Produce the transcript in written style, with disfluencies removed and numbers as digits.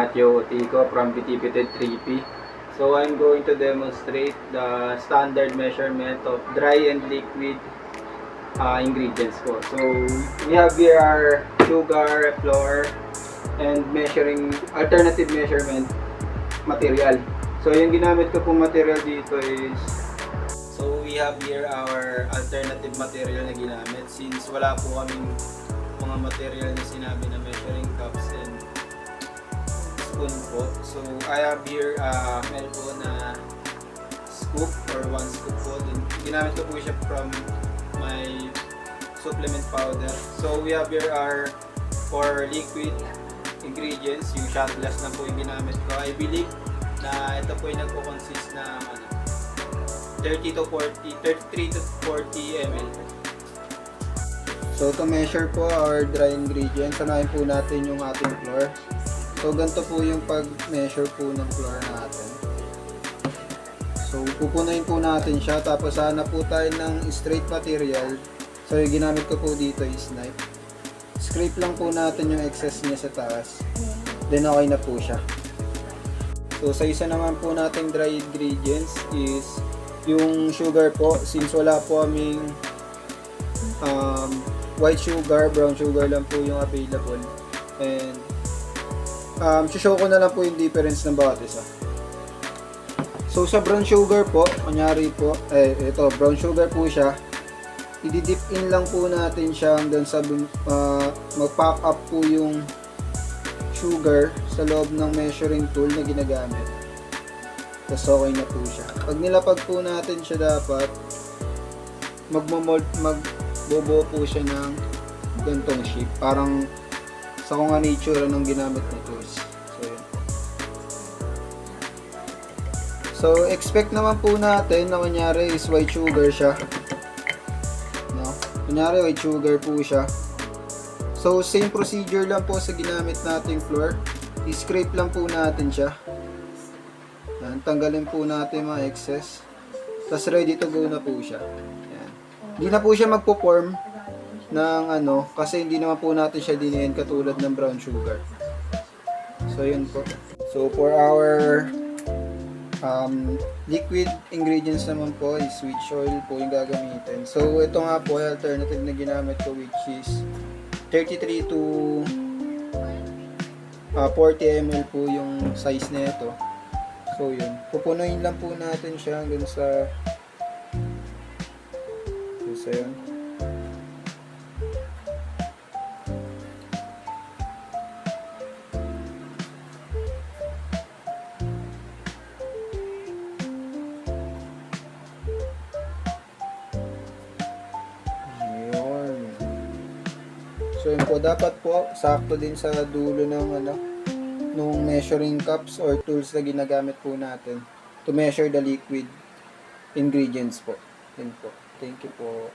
Matthew Otico from BTPTED 3P. So I'm going to demonstrate the standard measurement of dry and liquid ingredients po. So we have here our sugar, flour, and measuring alternative measurement material. So yung ginamit ko pong material dito is, so we have here our alternative material na ginamit since wala po kaming mga material na sinabi na measuring cups and spoon po. So I have here meron po na scoop or 1 scoop po. Then ginamit ko po siya from my supplement powder. So we have here our for liquid ingredients, yung shot glass na po yung ginamit ko. I believe na ito po yung nagpo-consist na 33 to 40 ml. So to measure po our dry ingredients, sanayin po natin yung ating flour. So ganito po yung pag-measure po ng flour natin. So pupunuin po natin siya, tapos sana po tayo ng straight material. So yung ginamit ko po dito is knife. Scrape lang po natin yung excess niya sa taas. Then okay na po siya. So sa isa naman po nating dry ingredients is yung sugar po. Since wala po aming white sugar, brown sugar lang po yung available. And show ko na lang po yung difference ng bawat isa. So sa brown sugar po, kunyari po, ito brown sugar po siya. I-dip in lang po natin siya hanggang sa mag-pack up po yung sugar sa loob ng measuring tool na ginagamit. Tapos okay na po siya. Pag nilapag po natin siya, dapat magbobo po siya ng gantong shape. Parang sa kung ano itsura ng ginamit na tools. So yun. So expect naman po natin na kunyari is white sugar siya. Kunyari white sugar po siya. So same procedure lang po sa ginamit nating flour. I-scrape lang po natin siya. Yan, tanggalin po natin mga excess. Tapos ready to go na po siya. Yan. Hindi na po siya magpo-form ng kasi hindi naman po natin siya dinihin katulad ng brown sugar. So yun po. So for our liquid ingredients naman po is witch oil po yung gagamitin. So ito nga po yung alternative na ginamit ko, which is 33 to 40 ml po yung size na ito. So yun, pupunuin lang po natin siya hanggang sa yun. So yun po, dapat po sakto din sa dulo ng nung measuring cups or tools na ginagamit po natin to measure the liquid ingredients po. Yun po. Thank you po.